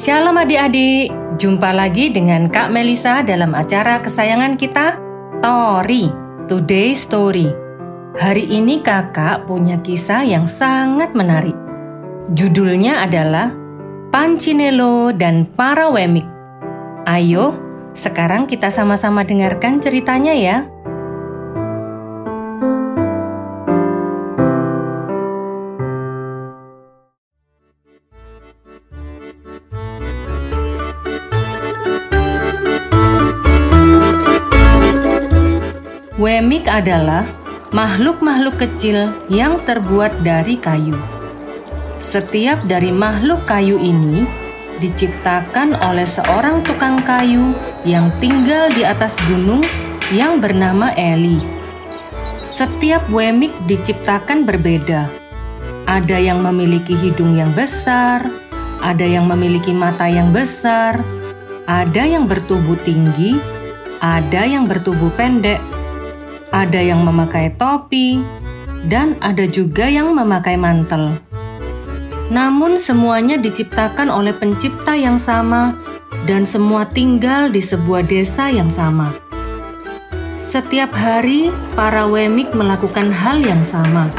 Shalom adik-adik, jumpa lagi dengan Kak Melisa dalam acara kesayangan kita, Tori, Today Story. Hari ini kakak punya kisah yang sangat menarik. Judulnya adalah Punchinello dan para Wemik. Ayo, sekarang kita sama-sama dengarkan ceritanya ya. Wemik adalah makhluk-makhluk kecil yang terbuat dari kayu. Setiap dari makhluk kayu ini diciptakan oleh seorang tukang kayu yang tinggal di atas gunung yang bernama Eli. Setiap Wemik diciptakan berbeda. Ada yang memiliki hidung yang besar, ada yang memiliki mata yang besar, ada yang bertubuh tinggi, ada yang bertubuh pendek. Ada yang memakai topi, dan ada juga yang memakai mantel. Namun semuanya diciptakan oleh pencipta yang sama, dan semua tinggal di sebuah desa yang sama. Setiap hari, para Wemik melakukan hal yang sama.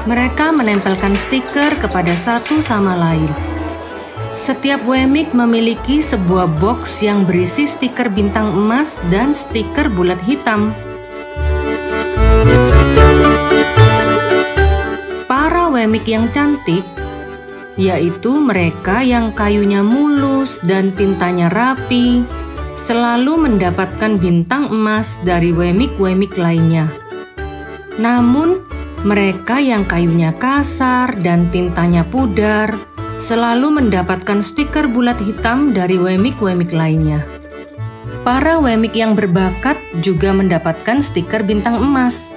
Mereka menempelkan stiker kepada satu sama lain. Setiap Wemik memiliki sebuah box yang berisi stiker bintang emas dan stiker bulat hitam. Para Wemik yang cantik, yaitu mereka yang kayunya mulus dan tintanya rapi, selalu mendapatkan bintang emas dari Wemik-Wemik lainnya. Namun, mereka yang kayunya kasar dan tintanya pudar, selalu mendapatkan stiker bulat hitam dari Wemik-Wemik lainnya. Para Wemik yang berbakat juga mendapatkan stiker bintang emas.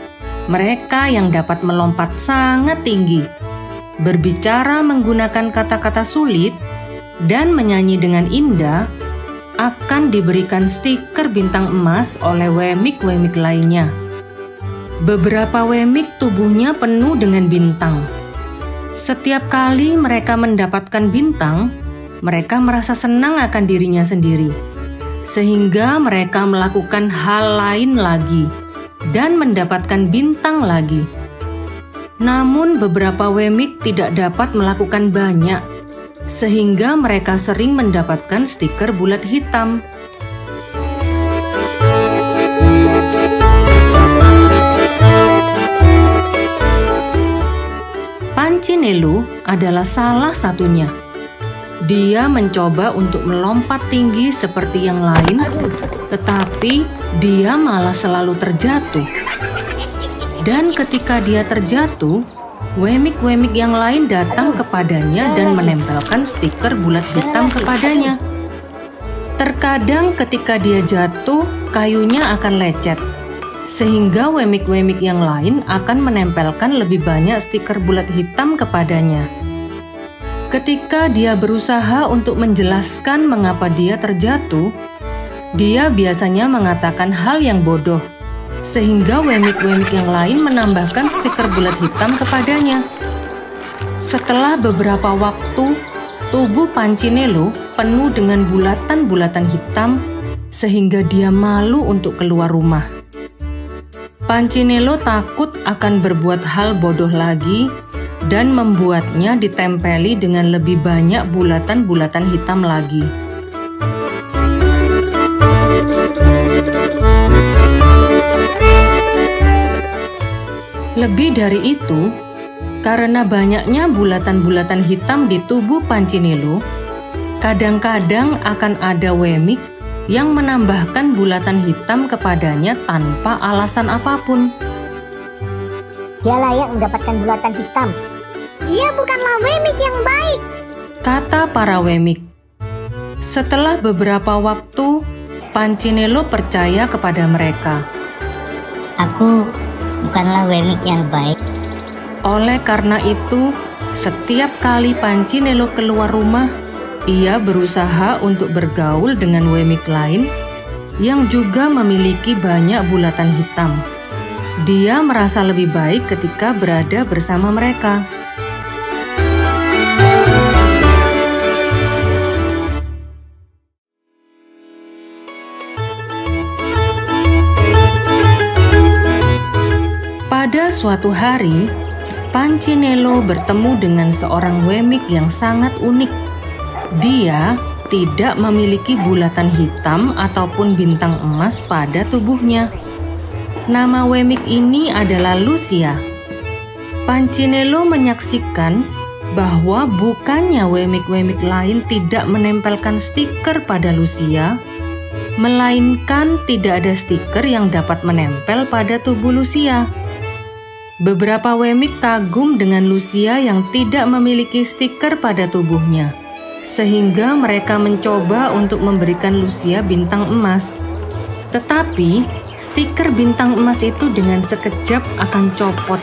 Mereka yang dapat melompat sangat tinggi, berbicara menggunakan kata-kata sulit, dan menyanyi dengan indah, akan diberikan stiker bintang emas oleh Wemik-Wemik lainnya. Beberapa Wemik tubuhnya penuh dengan bintang. Setiap kali mereka mendapatkan bintang, mereka merasa senang akan dirinya sendiri. Sehingga mereka melakukan hal lain lagi dan mendapatkan bintang lagi. Namun beberapa Wemik tidak dapat melakukan banyak, sehingga mereka sering mendapatkan stiker bulat hitam. Punchinello adalah salah satunya. Dia mencoba untuk melompat tinggi seperti yang lain, tetapi dia malah selalu terjatuh. Dan ketika dia terjatuh, Wemik-Wemik yang lain datang kepadanya dan menempelkan stiker bulat hitam kepadanya. Terkadang ketika dia jatuh, kayunya akan lecet, sehingga Wemik-Wemik yang lain akan menempelkan lebih banyak stiker bulat hitam kepadanya. Ketika dia berusaha untuk menjelaskan mengapa dia terjatuh, dia biasanya mengatakan hal yang bodoh, sehingga Wemik-Wemik yang lain menambahkan stiker bulat hitam kepadanya. Setelah beberapa waktu, tubuh Punchinello penuh dengan bulatan-bulatan hitam, sehingga dia malu untuk keluar rumah. Punchinello takut akan berbuat hal bodoh lagi, dan membuatnya ditempeli dengan lebih banyak bulatan-bulatan hitam lagi. Lebih dari itu, karena banyaknya bulatan-bulatan hitam di tubuh Punchinello, kadang-kadang akan ada Wemik yang menambahkan bulatan hitam kepadanya tanpa alasan apapun. Dia layak mendapatkan bulatan hitam. Dia bukanlah Wemik yang baik, kata para Wemik. Setelah beberapa waktu, Punchinello percaya kepada mereka. Aku bukanlah Wemik yang baik. Oleh karena itu, setiap kali Punchinello keluar rumah, ia berusaha untuk bergaul dengan Wemik lain yang juga memiliki banyak bulatan hitam. Dia merasa lebih baik ketika berada bersama mereka. Pada suatu hari, Pancinelo bertemu dengan seorang wemik yang sangat unik. Dia tidak memiliki bulatan hitam ataupun bintang emas pada tubuhnya. Nama wemik ini adalah Lucia. Pancinelo menyaksikan bahwa bukannya wemik-wemik lain tidak menempelkan stiker pada Lucia, melainkan tidak ada stiker yang dapat menempel pada tubuh Lucia. Beberapa wemik kagum dengan Lucia yang tidak memiliki stiker pada tubuhnya, sehingga mereka mencoba untuk memberikan Lucia bintang emas. Tetapi, stiker bintang emas itu dengan sekejap akan copot.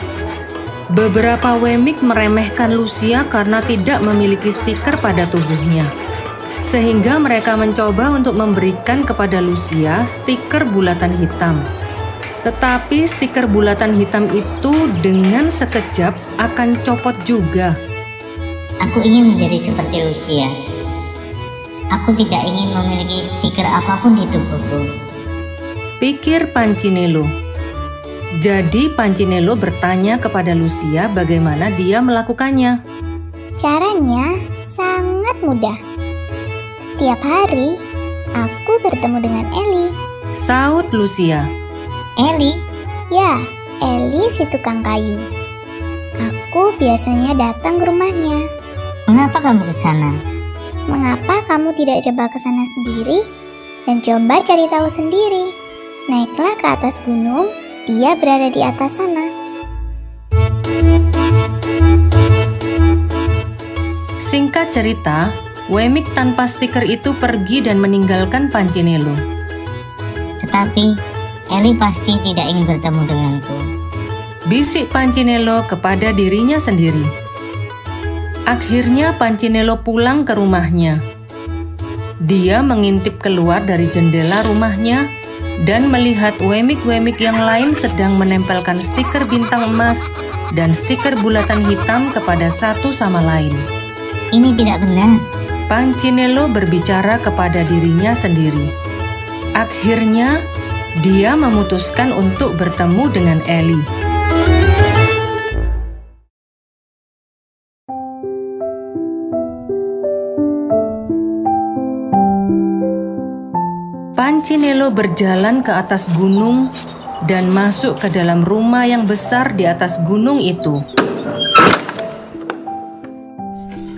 Beberapa wemik meremehkan Lucia karena tidak memiliki stiker pada tubuhnya, sehingga mereka mencoba untuk memberikan kepada Lucia stiker bulatan hitam. Tetapi stiker bulatan hitam itu dengan sekejap akan copot juga. Aku ingin menjadi seperti Lucia. Aku tidak ingin memiliki stiker apapun di tubuhku, pikir Pancinelo. Jadi Pancinelo bertanya kepada Lucia bagaimana dia melakukannya. Caranya sangat mudah. Setiap hari, aku bertemu dengan Eli. Saut Lucia. Eli? Ya, Eli si tukang kayu. Aku biasanya datang ke rumahnya. Mengapa kamu ke sana? Mengapa kamu tidak coba ke sana sendiri dan coba cari tahu sendiri? Naiklah ke atas gunung, dia berada di atas sana. Singkat cerita, wemik tanpa stiker itu pergi dan meninggalkan Pancinelo. Tetapi Eli pasti tidak ingin bertemu denganku, bisik Pancinelo kepada dirinya sendiri. Akhirnya Pancinelo pulang ke rumahnya. Dia mengintip keluar dari jendela rumahnya dan melihat wemik-wemik yang lain sedang menempelkan stiker bintang emas dan stiker bulatan hitam kepada satu sama lain. Ini tidak benar. Pancinelo berbicara kepada dirinya sendiri. Akhirnya, dia memutuskan untuk bertemu dengan Eli. Pancinelo berjalan ke atas gunung dan masuk ke dalam rumah yang besar di atas gunung itu.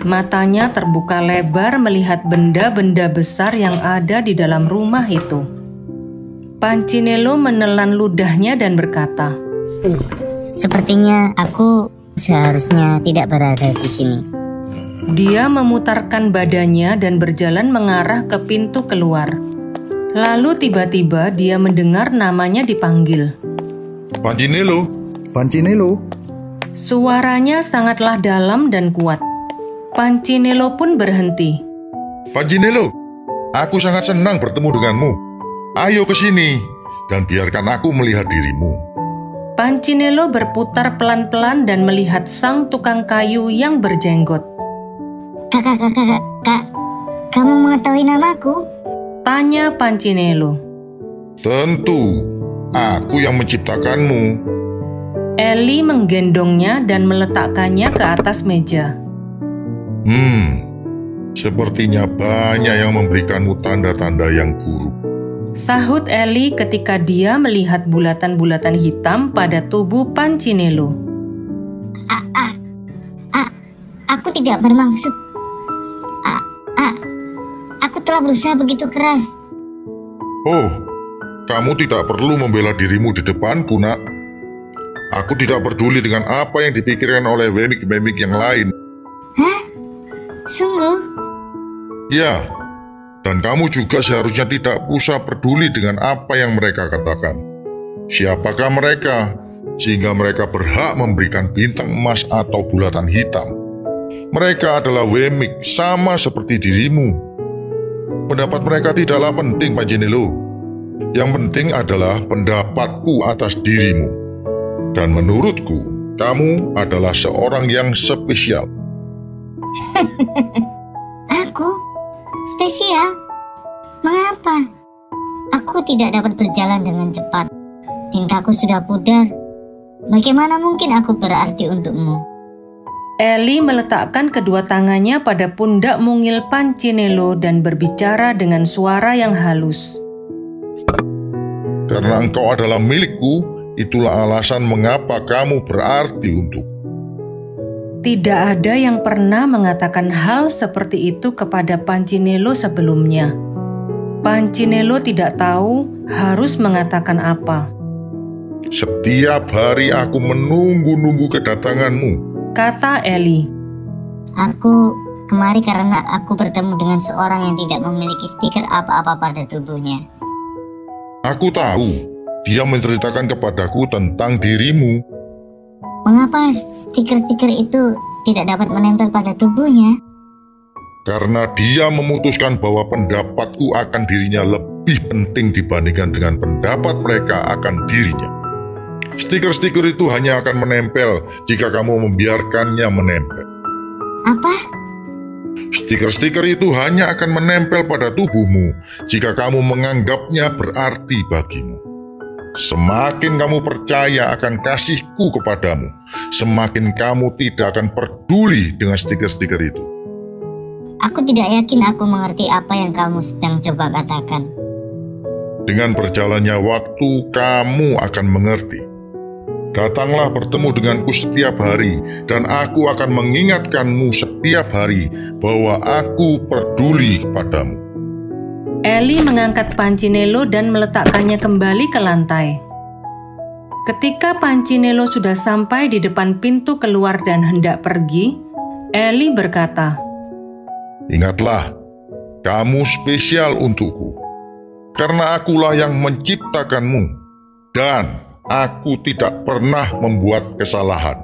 Matanya terbuka lebar melihat benda-benda besar yang ada di dalam rumah itu. Pancinelo menelan ludahnya dan berkata, Sepertinya aku seharusnya tidak berada di sini. Dia memutarkan badannya dan berjalan mengarah ke pintu keluar. Lalu tiba-tiba dia mendengar namanya dipanggil. Pancinelo, Pancinelo. Suaranya sangatlah dalam dan kuat. Pancinelo pun berhenti. Pancinelo, aku sangat senang bertemu denganmu. Ayo ke sini dan biarkan aku melihat dirimu. Pancinelo berputar pelan-pelan dan melihat sang tukang kayu yang berjenggot. Kak, kamu mengetahui namaku? Tanya Pancinelo. Tentu, aku yang menciptakanmu. Eli menggendongnya dan meletakkannya ke atas meja. Sepertinya banyak yang memberikanmu tanda-tanda yang buruk. Sahut Eli ketika dia melihat bulatan-bulatan hitam pada tubuh Pancinelo. Aku tidak bermaksud. Aku telah berusaha begitu keras. Oh, kamu tidak perlu membela dirimu di depanku, nak. Aku tidak peduli dengan apa yang dipikirkan oleh wemik-wemik yang lain. Hah? Sungguh? Ya, dan kamu juga seharusnya tidak usah peduli dengan apa yang mereka katakan. Siapakah mereka, sehingga mereka berhak memberikan bintang emas atau bulatan hitam? Mereka adalah wemik, sama seperti dirimu. Pendapat mereka tidaklah penting, Pancinelo. Yang penting adalah pendapatku atas dirimu. Dan menurutku, kamu adalah seorang yang spesial. Aku? Spesial? Mengapa? Aku tidak dapat berjalan dengan cepat. Tintaku sudah pudar. Bagaimana mungkin aku berarti untukmu? Eli meletakkan kedua tangannya pada pundak mungil Pancinelo dan berbicara dengan suara yang halus. Karena engkau adalah milikku, itulah alasan mengapa kamu berarti untukku. Tidak ada yang pernah mengatakan hal seperti itu kepada Pancinelo sebelumnya. Pancinelo tidak tahu harus mengatakan apa. Setiap hari aku menunggu-nunggu kedatanganmu, Kata Eli. Aku kemari karena aku bertemu dengan seorang yang tidak memiliki stiker apa-apa pada tubuhnya. Aku tahu dia menceritakan kepadaku tentang dirimu. Mengapa stiker-stiker itu tidak dapat menempel pada tubuhnya? Karena dia memutuskan bahwa pendapatku akan dirinya lebih penting dibandingkan dengan pendapat mereka akan dirinya. Stiker-stiker itu hanya akan menempel jika kamu membiarkannya menempel. Apa? Stiker-stiker itu hanya akan menempel pada tubuhmu jika kamu menganggapnya berarti bagimu. Semakin kamu percaya akan kasihku kepadamu, semakin kamu tidak akan peduli dengan stiker-stiker itu. Aku tidak yakin aku mengerti apa yang kamu sedang coba katakan. Dengan berjalannya waktu, kamu akan mengerti. Datanglah bertemu denganku setiap hari, dan aku akan mengingatkanmu setiap hari bahwa aku peduli padamu. Eli mengangkat Pancinelo dan meletakkannya kembali ke lantai. Ketika Pancinelo sudah sampai di depan pintu keluar dan hendak pergi, Eli berkata, Ingatlah, kamu spesial untukku, karena akulah yang menciptakanmu, dan aku tidak pernah membuat kesalahan.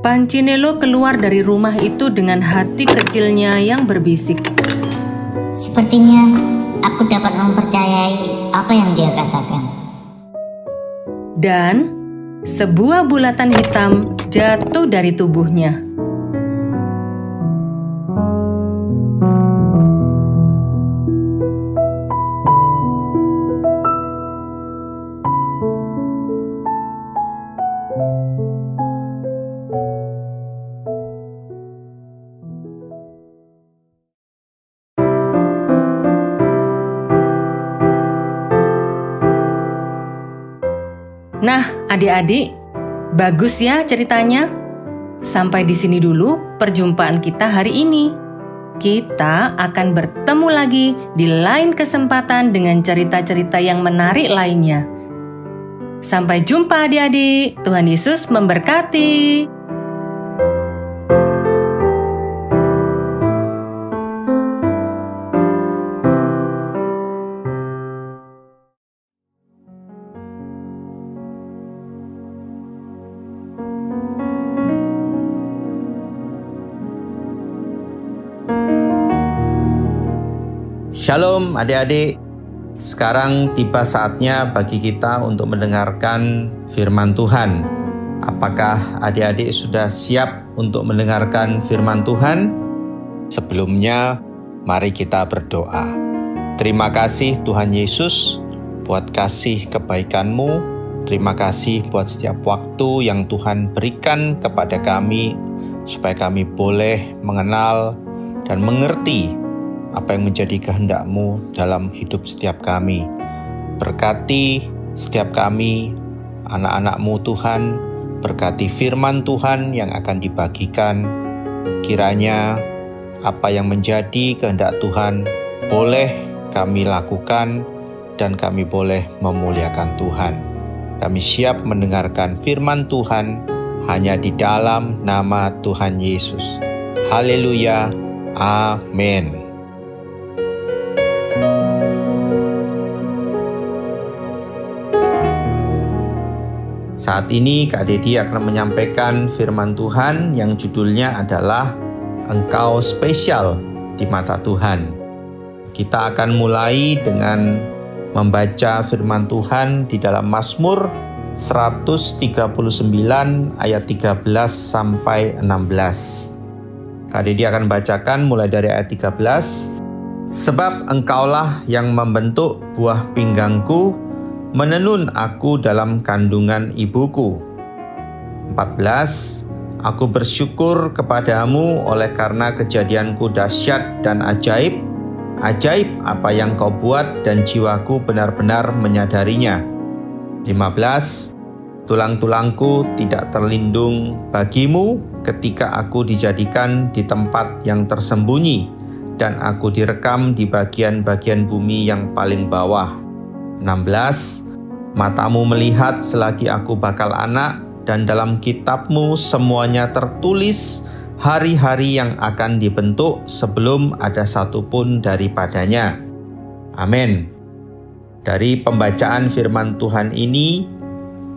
Pancinelo keluar dari rumah itu dengan hati kecilnya yang berbisik. Sepertinya aku dapat mempercayai apa yang dia katakan. Dan sebuah bulatan hitam jatuh dari tubuhnya. Nah, adik-adik, bagus ya ceritanya. Sampai di sini dulu perjumpaan kita hari ini. Kita akan bertemu lagi di lain kesempatan dengan cerita-cerita yang menarik lainnya. Sampai jumpa adik-adik. Tuhan Yesus memberkati. Shalom adik-adik, sekarang tiba saatnya bagi kita untuk mendengarkan firman Tuhan. Apakah adik-adik sudah siap untuk mendengarkan firman Tuhan? Sebelumnya, mari kita berdoa. Terima kasih Tuhan Yesus buat kasih kebaikan-Mu. Terima kasih buat setiap waktu yang Tuhan berikan kepada kami, supaya kami boleh mengenal dan mengerti apa yang menjadi kehendak-Mu dalam hidup setiap kami. Berkati setiap kami, anak-anak-Mu Tuhan, berkati firman Tuhan yang akan dibagikan. Kiranya apa yang menjadi kehendak Tuhan boleh kami lakukan dan kami boleh memuliakan Tuhan. Kami siap mendengarkan firman Tuhan hanya di dalam nama Tuhan Yesus. Haleluya. Amin. Saat ini Kak Dedi akan menyampaikan firman Tuhan yang judulnya adalah Engkau Spesial di Mata Tuhan. Kita akan mulai dengan membaca firman Tuhan di dalam Mazmur 139 ayat 13 sampai 16. Kak Dedi akan bacakan mulai dari ayat 13 Sebab Engkaulah yang membentuk buah pinggangku, menenun aku dalam kandungan ibuku. 14. Aku bersyukur kepadamu oleh karena kejadianku dahsyat dan ajaib. Ajaib apa yang kau buat dan jiwaku benar-benar menyadarinya. 15. Tulang-tulangku tidak terlindung bagimu ketika aku dijadikan di tempat yang tersembunyi dan aku direkam di bagian-bagian bumi yang paling bawah. 16. Matamu melihat selagi aku bakal anak, dan dalam kitabmu semuanya tertulis hari-hari yang akan dibentuk sebelum ada satupun daripadanya. Amin. Dari pembacaan firman Tuhan ini,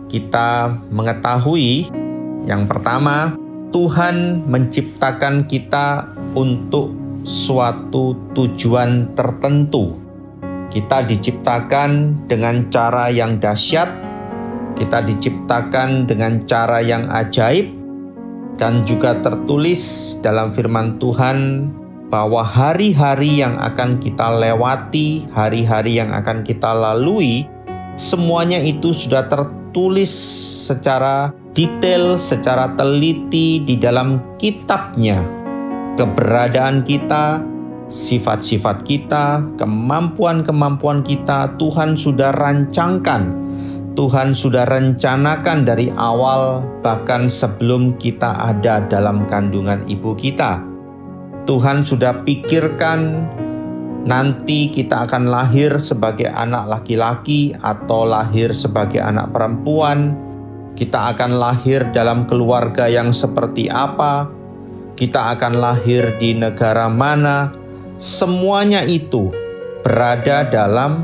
kita mengetahui yang pertama, Tuhan menciptakan kita untuk suatu tujuan tertentu. Kita diciptakan dengan cara yang dahsyat, kita diciptakan dengan cara yang ajaib, dan juga tertulis dalam firman Tuhan bahwa hari-hari yang akan kita lewati, hari-hari yang akan kita lalui, semuanya itu sudah tertulis secara detail, secara teliti di dalam kitabnya. Keberadaan kita, sifat-sifat kita, kemampuan-kemampuan kita, Tuhan sudah rancangkan. Tuhan sudah rencanakan dari awal, bahkan sebelum kita ada dalam kandungan ibu kita. Tuhan sudah pikirkan nanti kita akan lahir sebagai anak laki-laki atau lahir sebagai anak perempuan. Kita akan lahir dalam keluarga yang seperti apa. Kita akan lahir di negara mana. Semuanya itu berada dalam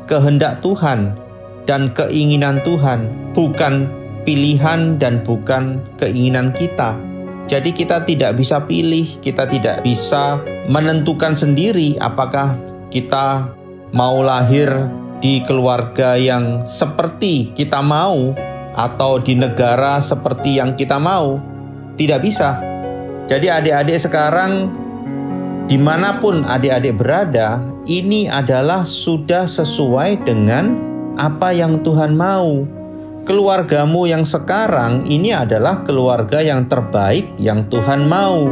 kehendak Tuhan dan keinginan Tuhan, bukan pilihan dan bukan keinginan kita. Jadi kita tidak bisa pilih, kita tidak bisa menentukan sendiri apakah kita mau lahir di keluarga yang seperti kita mau atau di negara seperti yang kita mau. Tidak bisa. Jadi adik-adik sekarang, dimanapun adik-adik berada, ini adalah sudah sesuai dengan apa yang Tuhan mau. Keluargamu yang sekarang ini adalah keluarga yang terbaik yang Tuhan mau.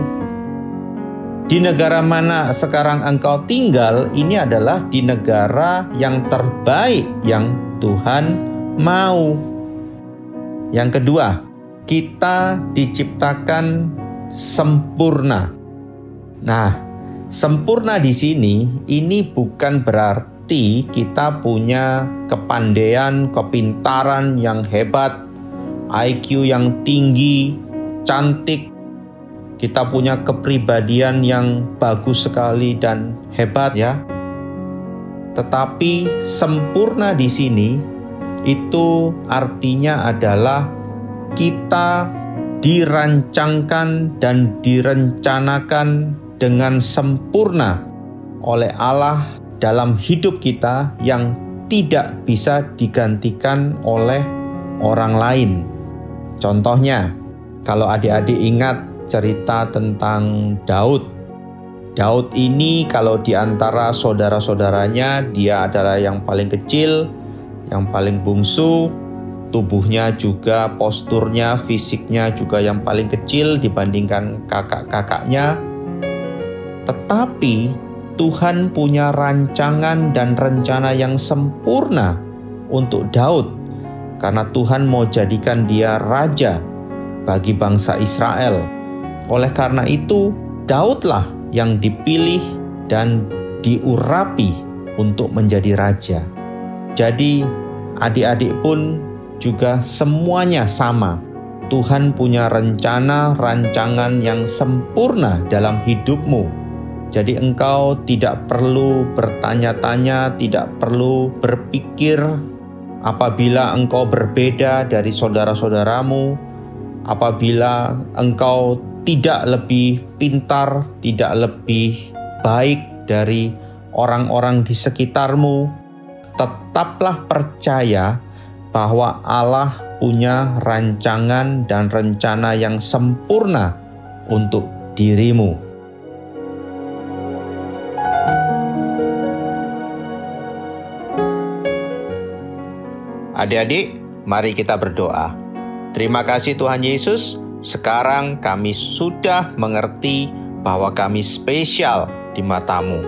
Di negara mana sekarang engkau tinggal, ini adalah di negara yang terbaik yang Tuhan mau. Yang kedua, kita diciptakan sempurna. Nah, sempurna di sini ini bukan berarti kita punya kepandaian, kepintaran yang hebat, IQ yang tinggi, cantik, kita punya kepribadian yang bagus sekali dan hebat ya. Tetapi sempurna di sini itu artinya adalah kita dirancangkan dan direncanakan dengan sempurna oleh Allah dalam hidup kita yang tidak bisa digantikan oleh orang lain. Contohnya, kalau adik-adik ingat cerita tentang Daud. Daud ini kalau di antara saudara-saudaranya, dia adalah yang paling kecil, yang paling bungsu, tubuhnya juga, posturnya, fisiknya juga yang paling kecil dibandingkan kakak-kakaknya. Tetapi Tuhan punya rancangan dan rencana yang sempurna untuk Daud, karena Tuhan mau jadikan dia raja bagi bangsa Israel. Oleh karena itu, Daudlah yang dipilih dan diurapi untuk menjadi raja. Jadi, adik-adik pun juga semuanya sama. Tuhan punya rencana, rancangan yang sempurna dalam hidupmu. Jadi engkau tidak perlu bertanya-tanya, tidak perlu berpikir apabila engkau berbeda dari saudara-saudaramu, apabila engkau tidak lebih pintar, tidak lebih baik dari orang-orang di sekitarmu. Tetaplah percaya bahwa Allah punya rancangan dan rencana yang sempurna untuk dirimu. Adik-adik, mari kita berdoa. Terima kasih Tuhan Yesus, sekarang kami sudah mengerti bahwa kami spesial di mata-Mu.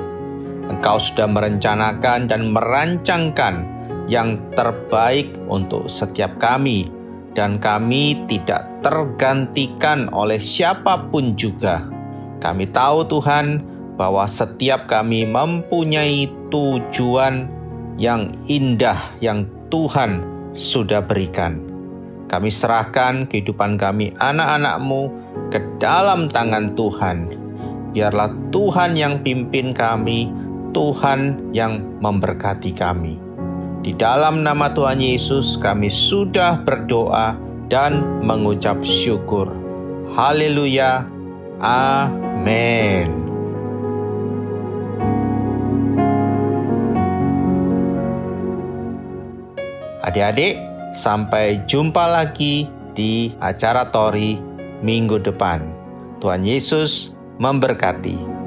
Engkau sudah merencanakan dan merancangkan yang terbaik untuk setiap kami, dan kami tidak tergantikan oleh siapapun juga. Kami tahu Tuhan bahwa setiap kami mempunyai tujuan yang indah yang Tuhan sudah berikan. Kami serahkan kehidupan kami anak-anak-Mu ke dalam tangan Tuhan. Biarlah Tuhan yang pimpin kami, Tuhan yang memberkati kami. Di dalam nama Tuhan Yesus kami sudah berdoa dan mengucap syukur. Haleluya. Amin. Adik-adik, sampai jumpa lagi di acara Tori minggu depan. Tuhan Yesus memberkati.